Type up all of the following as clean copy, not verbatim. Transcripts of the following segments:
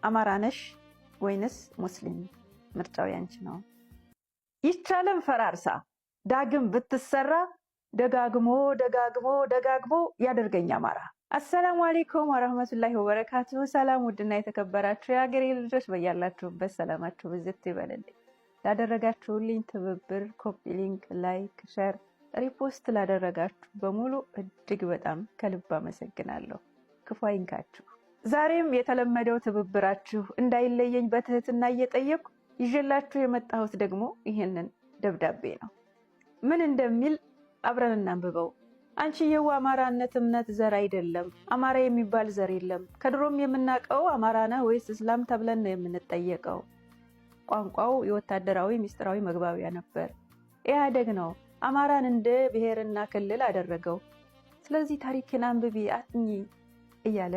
አማራ ነሽ ወይንስ ሙስሊም? ምርጫው ያንቺ ነው። ይቻለም ፈራርሳ ዳግም ብትሰራ ደጋግሞ ደጋግሞ ደጋግሞ ያደርገኝ አማራ። አሰላሙ አለይኩም ወራህመቱላሂ ወበረካቱሁ። ሰላም ውድና የተከበራችሁ የሀገሬ ልጆች በያላችሁበት ሰላማችሁ ብዝት ይበልልኝ። ላደረጋችሁልኝ ትብብር፣ ኮፒ ሊንክ፣ ላይክ፣ ሼር፣ ሪፖስት ላደረጋችሁ በሙሉ እጅግ በጣም ከልብ አመሰግናለሁ። ክፉ አይንካችሁ። ዛሬም የተለመደው ትብብራችሁ እንዳይለየኝ በትህትና እየጠየቁ ይዤላችሁ የመጣሁት ደግሞ ይሄንን ደብዳቤ ነው። ምን እንደሚል አብረን እናንብበው። አንቺዬው አማራነት እምነት ዘር አይደለም። አማራ የሚባል ዘር የለም። ከድሮም የምናውቀው አማራ ነህ ወይስ እስላም ተብለን ነው የምንጠየቀው። ቋንቋው የወታደራዊ ሚስጥራዊ መግባቢያ ነበር። ኢህአዴግ ነው አማራን እንደ ብሔርና ክልል አደረገው። ስለዚህ ታሪክን አንብቢ አጥኚ እያለ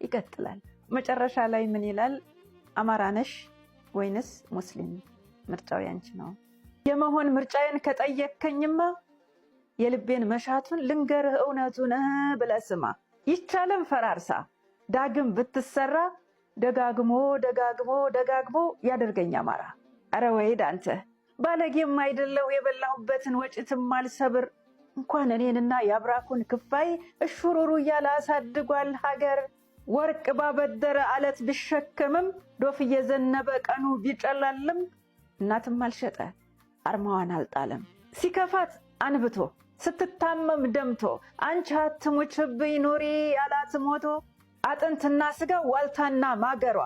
ይቀጥላል። መጨረሻ ላይ ምን ይላል? አማራ ነሽ ወይንስ ሙስሊም? ምርጫው ያንቺ ነው። የመሆን ምርጫዬን ከጠየከኝማ የልቤን መሻቱን ልንገርህ እውነቱን ብለህ ስማ። ይቻለም ፈራርሳ ዳግም ብትሰራ ደጋግሞ ደጋግሞ ደጋግሞ ያደርገኝ አማራ። አረ ወይድ አንተ ባለጌም አይደለው የበላሁበትን ወጭትም አልሰብር። እንኳን እኔንና የአብራኩን ክፋይ እሹሩሩ እያለ አሳድጓል ሀገር። ወርቅ ባበደረ አለት ቢሸከምም ዶፍ እየዘነበ ቀኑ ቢጨላልም እናትም አልሸጠ አርማዋን አልጣለም። ሲከፋት አንብቶ ስትታመም ደምቶ አንቺ አትሙችብኝ ኑሪ ያላት ሞቶ አጥንትና ስጋ ዋልታና ማገሯ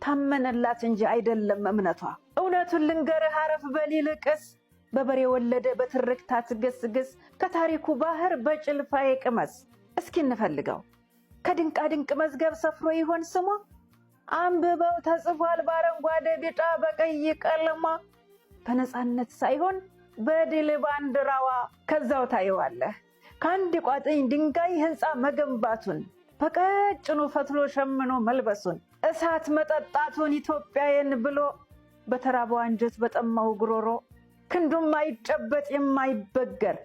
ታመነላት እንጂ አይደለም እምነቷ። እውነቱን ልንገርህ አረፍ በሊልቅስ በበሬ ወለደ በትርክታ ትገስግስ ከታሪኩ ባህር በጭልፋዬ ቅመስ። እስኪ እንፈልገው ከድንቃ ድንቅ መዝገብ ሰፍሮ ይሆን ስሟ? አንብበው ተጽፏል በአረንጓዴ ቢጫ በቀይ ቀለሟ። በነፃነት ሳይሆን በድል ባንዲራዋ። ከዛው ታየዋለህ ከአንድ ቋጥኝ ድንጋይ ህንፃ መገንባቱን፣ በቀጭኑ ፈትሎ ሸምኖ መልበሱን፣ እሳት መጠጣቱን ኢትዮጵያዬን ብሎ በተራበው አንጀት በጠማው ጉሮሮ ክንዱም ማይጨበጥ የማይበገር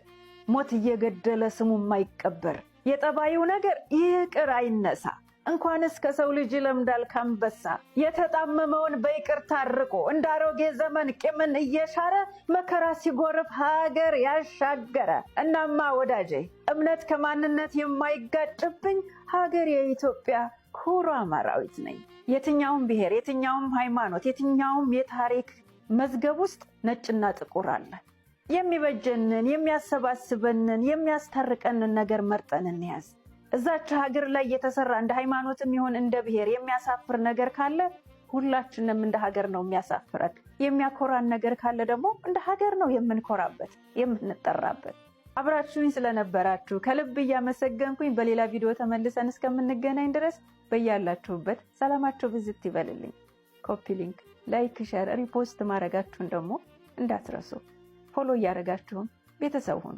ሞት እየገደለ ስሙ ማይቀበር የጠባዩ ነገር ይቅር አይነሳ። እንኳንስ ከሰው ልጅ ለምዳል ካንበሳ። የተጣመመውን በይቅርታ አርቆ እንዳሮጌ ዘመን ቂምን እየሻረ መከራ ሲጎርፍ ሀገር ያሻገረ። እናማ ወዳጄ እምነት ከማንነት የማይጋጭብኝ ሀገር የኢትዮጵያ ኩሩ አማራዊት ነኝ። የትኛውም ብሔር፣ የትኛውም ሃይማኖት፣ የትኛውም የታሪክ መዝገብ ውስጥ ነጭና ጥቁር አለ። የሚበጀንን፣ የሚያሰባስበንን፣ የሚያስታርቀንን ነገር መርጠን እንያዝ። እዛች ሀገር ላይ የተሰራ እንደ ሃይማኖትም ይሁን እንደ ብሔር የሚያሳፍር ነገር ካለ ሁላችንም እንደ ሀገር ነው የሚያሳፍረን። የሚያኮራን ነገር ካለ ደግሞ እንደ ሀገር ነው የምንኮራበት፣ የምንጠራበት። አብራችሁኝ ስለነበራችሁ ከልብ እያመሰገንኩኝ በሌላ ቪዲዮ ተመልሰን እስከምንገናኝ ድረስ በያላችሁበት ሰላማችሁ ብዝት ይበልልኝ። ኮፒ ሊንክ፣ ላይክ፣ ሼር፣ ሪፖስት ማድረጋችሁን ደግሞ እንዳትረሱ። ፎሎ እያደረጋችሁም ቤተሰብ ሁኑ።